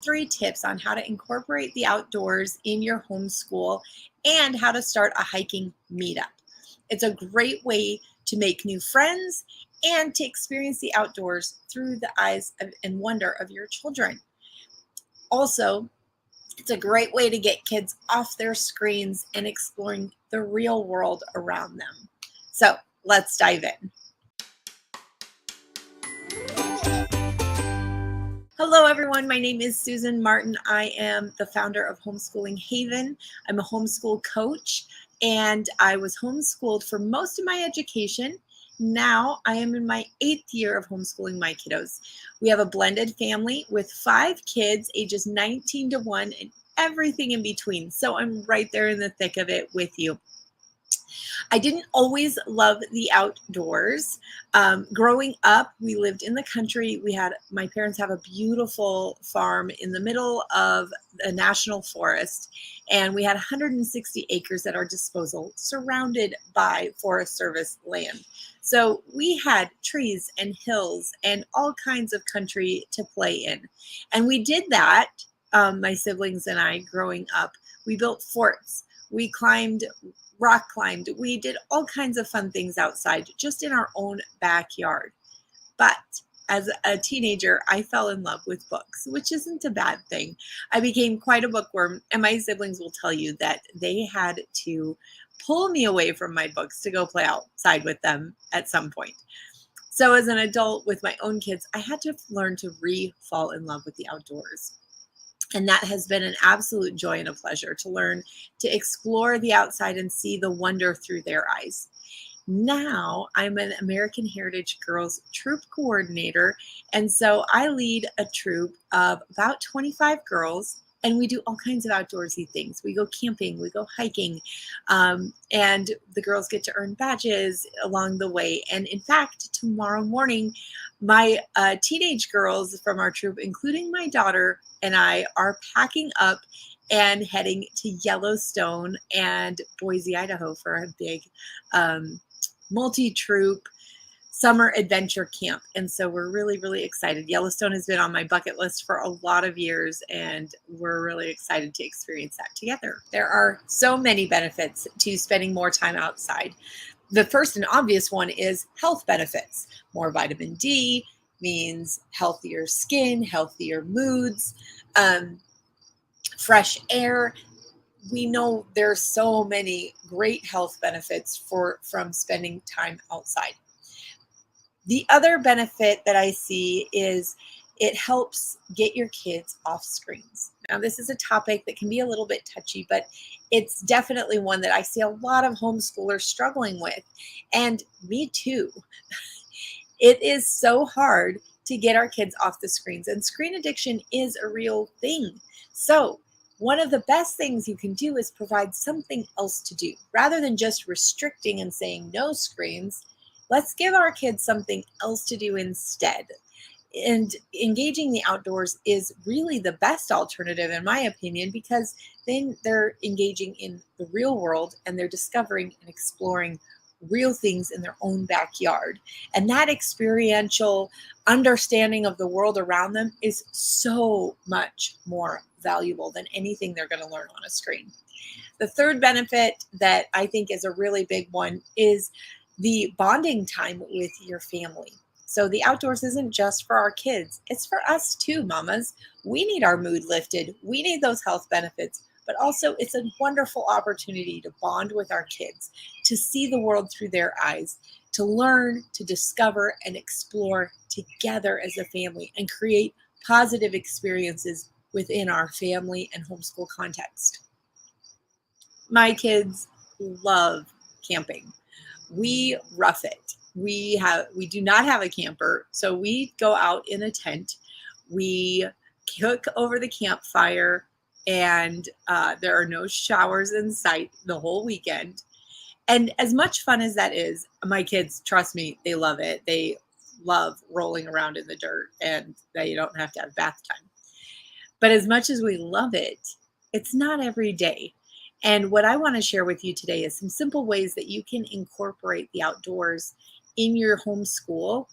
3 tips on how to incorporate the outdoors in your homeschool and how to start a hiking meetup. It's a great way to make new friends and to experience the outdoors through the eyes and wonder of your children. Also, it's a great way to get kids off their screens and exploring the real world around them. So let's dive in. Hello, everyone. My name is Susan Martin. I am the founder of Homeschooling Haven. I'm a homeschool coach, and I was homeschooled for most of my education. Now I am in my 8th year of homeschooling my kiddos. We have a blended family with 5 kids, ages 19 to 1, and everything in between. So I'm right there in the thick of it with you. I didn't always love the outdoors. Growing up, we lived in the country. My parents have a beautiful farm in the middle of a national forest, and we had 160 acres at our disposal, surrounded by Forest Service land. So we had trees and hills and all kinds of country to play in. And we did that, my siblings and I, growing up. We built forts. We rock climbed. We did all kinds of fun things outside, just in our own backyard. But as a teenager, I fell in love with books, which isn't a bad thing. I became quite a bookworm, and my siblings will tell you that they had to pull me away from my books to go play outside with them at some point. So as an adult with my own kids, I had to learn to fall in love with the outdoors. And that has been an absolute joy and a pleasure to learn to explore the outside and see the wonder through their eyes. Now I'm an American Heritage Girls Troop Coordinator, and so I lead a troop of about 25 girls, and we do all kinds of outdoorsy things. We go camping, we go hiking, and the girls get to earn badges along the way. And in fact, tomorrow morning, my teenage girls from our troop, including my daughter and I, are packing up and heading to Yellowstone and Boise, Idaho for a big multi-troop summer adventure camp. And so we're really, really excited. Yellowstone has been on my bucket list for a lot of years, and we're really excited to experience that together. There are so many benefits to spending more time outside. The first and obvious one is health benefits. More vitamin D means healthier skin, healthier moods, fresh air. We know there's so many great health benefits from spending time outside. The other benefit that I see is it helps get your kids off screens. Now, this is a topic that can be a little bit touchy, but it's definitely one that I see a lot of homeschoolers struggling with, and me too. It is so hard to get our kids off the screens, and screen addiction is a real thing. So one of the best things you can do is provide something else to do. Rather than just restricting and saying no screens, let's give our kids something else to do instead. And engaging the outdoors is really the best alternative, in my opinion, because then they're engaging in the real world and they're discovering and exploring real things in their own backyard. And that experiential understanding of the world around them is so much more valuable than anything they're going to learn on a screen. The third benefit that I think is a really big one is the bonding time with your family. So the outdoors isn't just for our kids, it's for us too, mamas. We need our mood lifted. We need those health benefits, but also it's a wonderful opportunity to bond with our kids, to see the world through their eyes, to learn, to discover, and explore together as a family and create positive experiences within our family and homeschool context. My kids love camping. We rough it. We do not have a camper, so we go out in a tent. We cook over the campfire, and there are no showers in sight the whole weekend. And as much fun as that is, my kids, trust me, they love it. They love rolling around in the dirt, and they don't have to have bath time. But as much as we love it, it's not every day. And what I want to share with you today is some simple ways that you can incorporate the outdoors in your homeschool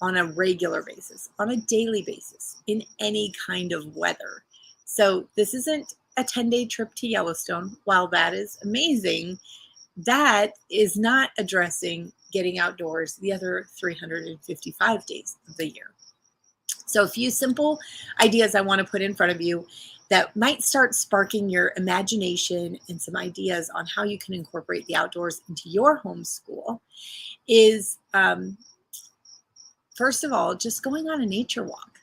on a regular basis, on a daily basis, in any kind of weather. So this isn't a 10-day trip to Yellowstone. While that is amazing, that is not addressing getting outdoors the other 355 days of the year. So a few simple ideas I want to put in front of you that might start sparking your imagination and some ideas on how you can incorporate the outdoors into your homeschool is, first of all, just going on a nature walk.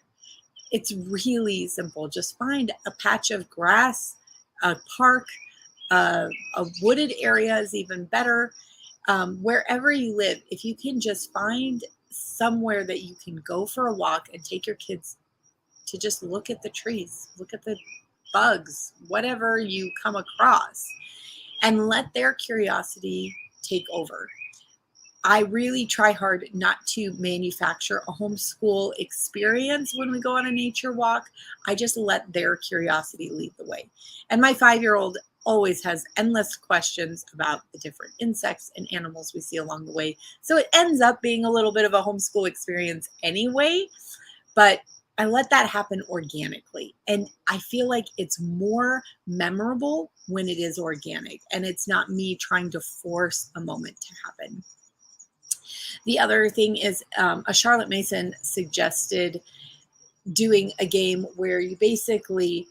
It's really simple. Just find a patch of grass, a park, a wooded area is even better. Wherever you live, if you can just find somewhere that you can go for a walk and take your kids to just look at the trees, look at the bugs, whatever you come across, and let their curiosity take over. I really try hard not to manufacture a homeschool experience when we go on a nature walk. I just let their curiosity lead the way. And my 5-year-old always has endless questions about the different insects and animals we see along the way. So it ends up being a little bit of a homeschool experience anyway, but I let that happen organically. And I feel like it's more memorable when it is organic and it's not me trying to force a moment to happen. The other thing is a Charlotte Mason suggested doing a game where you basically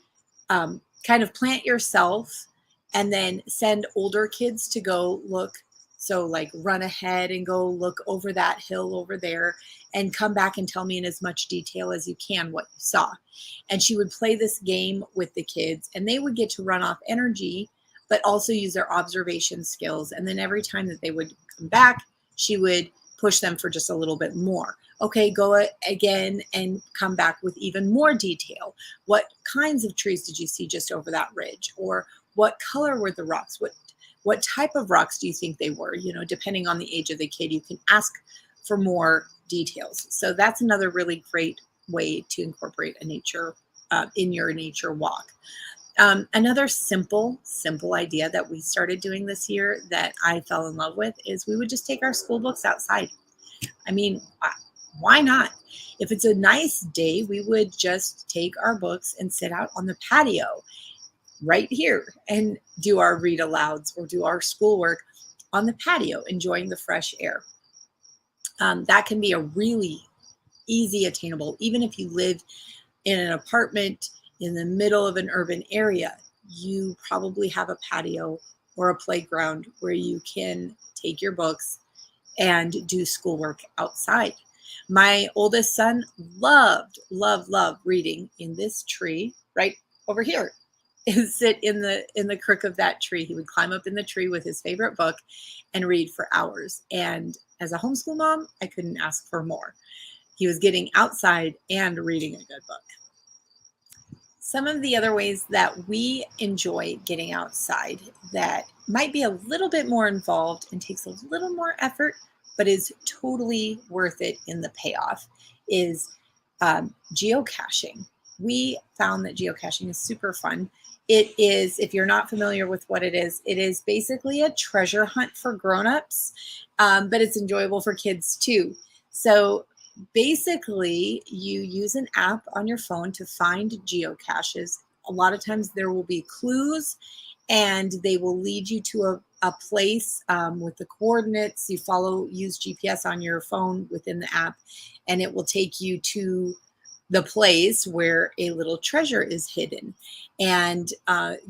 kind of plant yourself and then send older kids to go look. So like run ahead and go look over that hill over there and come back and tell me in as much detail as you can what you saw. And she would play this game with the kids and they would get to run off energy, but also use their observation skills. And then every time that they would come back, she would push them for just a little bit more. Okay, go again and come back with even more detail. What kinds of trees did you see just over that ridge? Or what color were the rocks? What type of rocks do you think they were? You know, depending on the age of the kid, you can ask for more details. So that's another really great way to incorporate a nature in your nature walk. Another simple idea that we started doing this year that I fell in love with is we would just take our school books outside. I mean, why not? If it's a nice day, we would just take our books and sit out on the patio right here and do our read alouds or do our schoolwork on the patio, enjoying the fresh air. That can be a really easy attainable, even if you live in an apartment in the middle of an urban area, you probably have a patio or a playground where you can take your books and do schoolwork outside. My oldest son loved reading in this tree right over here. And sit in the crook of that tree. He would climb up in the tree with his favorite book and read for hours. And as a homeschool mom, I couldn't ask for more. He was getting outside and reading a good book. Some of the other ways that we enjoy getting outside that might be a little bit more involved and takes a little more effort, but is totally worth it in the payoff is geocaching. We found that geocaching is super fun. It is, if you're not familiar with what it is basically a treasure hunt for grown-ups, but it's enjoyable for kids too. So basically, you use an app on your phone to find geocaches. A lot of times there will be clues and they will lead you to a place with the coordinates. You use GPS on your phone within the app, and it will take you to the place where a little treasure is hidden and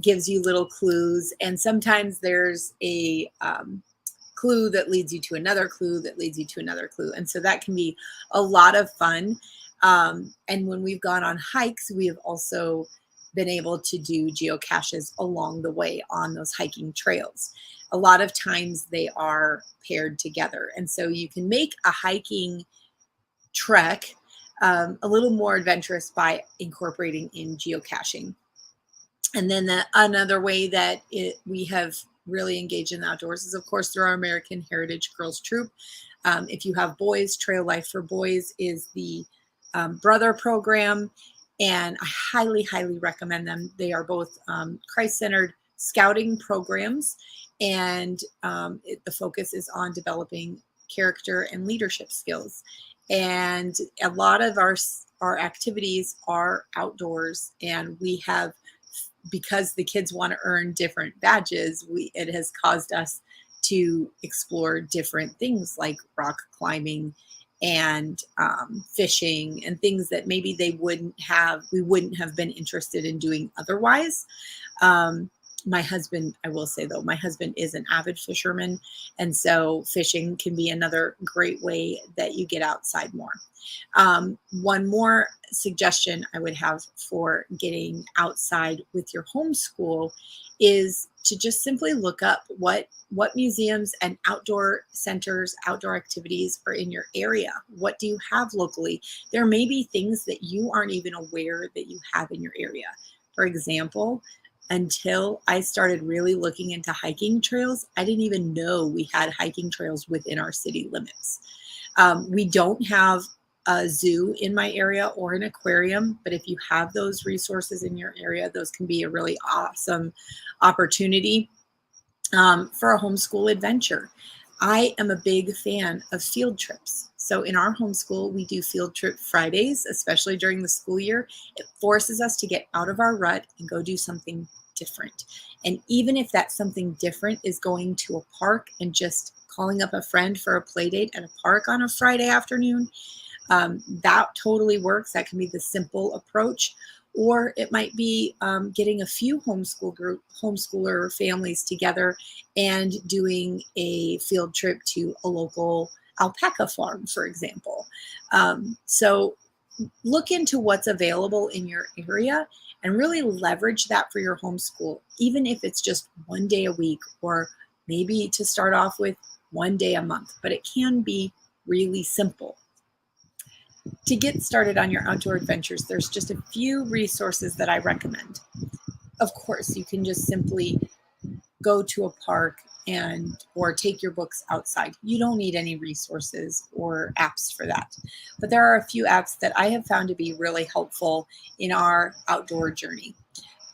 gives you little clues. And sometimes there's a clue that leads you to another clue that leads you to another clue. And so that can be a lot of fun. And when we've gone on hikes, we have also been able to do geocaches along the way on those hiking trails. A lot of times they are paired together. And so you can make a hiking trek a little more adventurous by incorporating in geocaching. And then another way that we have really engaged in the outdoors is, of course, through our American Heritage Girls Troop. If you have boys, Trail Life for Boys is the brother program, and I highly recommend them. They are both Christ-centered scouting programs, and the focus is on developing character and leadership skills. And a lot of our activities are outdoors, and we have, because the kids want to earn different badges, it has caused us to explore different things like rock climbing and fishing and things that maybe we wouldn't have been interested in doing otherwise. My husband, I will say though, my husband is an avid fisherman, and so fishing can be another great way that you get outside more. One more suggestion I would have for getting outside with your homeschool is to just simply look up what museums and outdoor centers, outdoor activities are in your area. What do you have locally? There may be things that you aren't even aware that you have in your area. For example, until I started really looking into hiking trails, I didn't even know we had hiking trails within our city limits. We don't have a zoo in my area or an aquarium, but if you have those resources in your area, those can be a really awesome opportunity for a homeschool adventure. I am a big fan of field trips. So in our homeschool, we do field trip Fridays, especially during the school year. It forces us to get out of our rut and go do something different. And even if that something different is going to a park and just calling up a friend for a play date at a park on a Friday afternoon, that totally works. That can be the simple approach. Or it might be getting a few homeschooler families together and doing a field trip to a local alpaca farm, for example. So look into what's available in your area and really leverage that for your homeschool, even if it's just one day a week, or maybe to start off with one day a month, but it can be really simple. To get started on your outdoor adventures, there's just a few resources that I recommend. Of course, you can just simply go to a park or take your books outside. You don't need any resources or apps for that. But there are a few apps that I have found to be really helpful in our outdoor journey.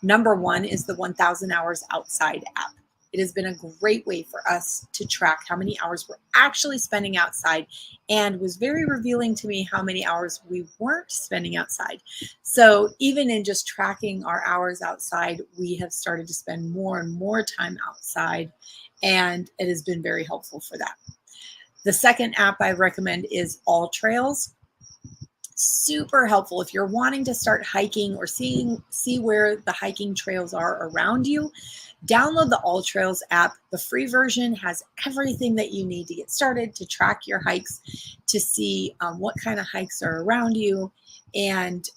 Number one is the 1000 Hours Outside app. It has been a great way for us to track how many hours we're actually spending outside, and was very revealing to me how many hours we weren't spending outside. So even in just tracking our hours outside, we have started to spend more and more time outside, and it has been very helpful for that. The second app I recommend is All Trails. Super helpful if you're wanting to start hiking or see where the hiking trails are around you. Download the All Trails app. The free version has everything that you need to get started, to track your hikes, to see what kind of hikes are around you, and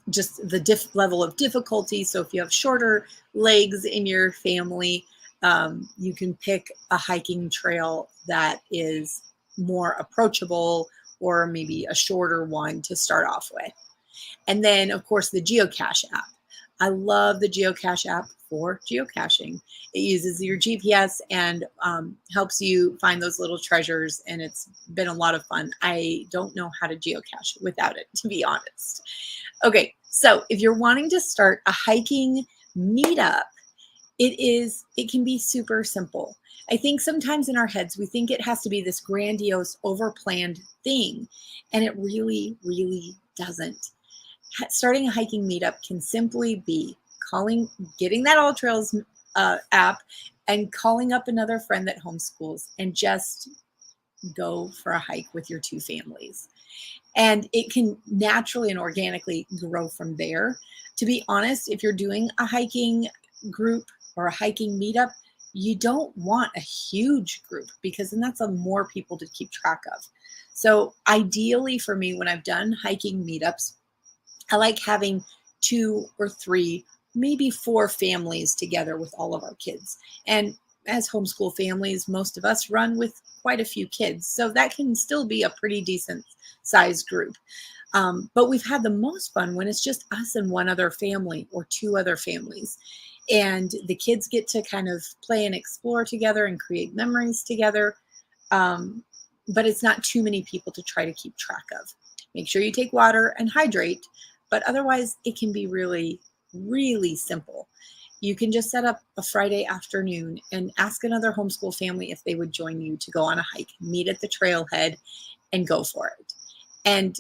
just the level of difficulty. So if you have shorter legs in your family, you can pick a hiking trail that is more approachable, or maybe a shorter one to start off with. And then, of course, the geocache app. I love the geocache app for geocaching. It uses your GPS and helps you find those little treasures, and it's been a lot of fun. I don't know how to geocache without it, to be honest. Okay, so if you're wanting to start a hiking meetup, it can be super simple. I think sometimes in our heads, we think it has to be this grandiose, overplanned thing, and it really, really doesn't. Starting a hiking meetup can simply be getting that All Trails app and calling up another friend that homeschools, and just go for a hike with your two families. And it can naturally and organically grow from there. To be honest, if you're doing a hiking group or a hiking meetup, you don't want a huge group, because then that's more people to keep track of. So ideally for me, when I've done hiking meetups, I like having 2 or 3, maybe 4 families together with all of our kids. And as homeschool families, most of us run with quite a few kids, so that can still be a pretty decent sized group. But we've had the most fun when it's just us and one other family or 2 other families. And the kids get to kind of play and explore together and create memories together. But it's not too many people to try to keep track of. Make sure you take water and hydrate, but otherwise it can be really, really simple. You can just set up a Friday afternoon and ask another homeschool family if they would join you to go on a hike, meet at the trailhead, and go for it. And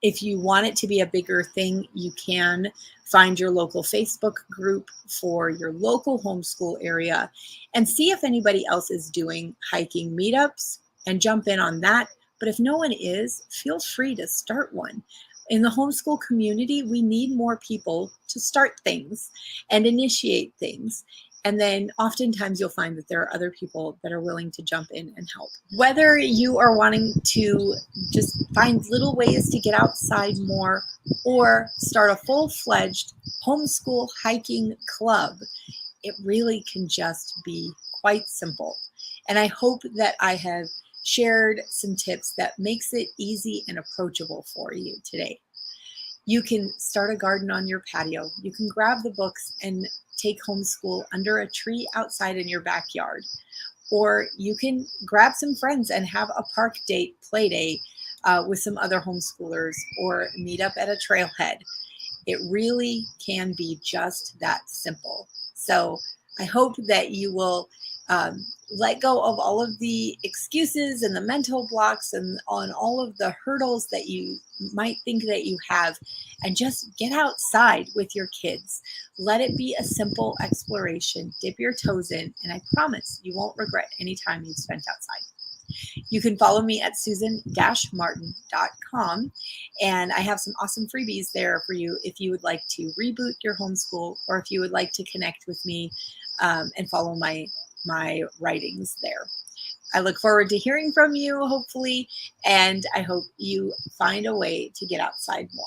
if you want it to be a bigger thing, you can find your local Facebook group for your local homeschool area and see if anybody else is doing hiking meetups and jump in on that. But if no one is, feel free to start one. In the homeschool community, we need more people to start things and initiate things. And then oftentimes you'll find that there are other people that are willing to jump in and help. Whether you are wanting to just find little ways to get outside more or start a full-fledged homeschool hiking club, it really can just be quite simple. And I hope that I have shared some tips that makes it easy and approachable for you today. You can start a garden on your patio. You can grab the books and take homeschool under a tree outside in your backyard. Or you can grab some friends and have a park date, play day with some other homeschoolers, or meet up at a trailhead. It really can be just that simple. So I hope that you will let go of all of the excuses and the mental blocks and on all of the hurdles that you might think that you have, and just get outside with your kids. Let it be a simple exploration. Dip your toes in, and I promise you won't regret any time you've spent outside. You can follow me at susan-martin.com, and I have some awesome freebies there for you if you would like to reboot your homeschool, or if you would like to connect with me and follow my writings there. I look forward to hearing from you, hopefully, and I hope you find a way to get outside more.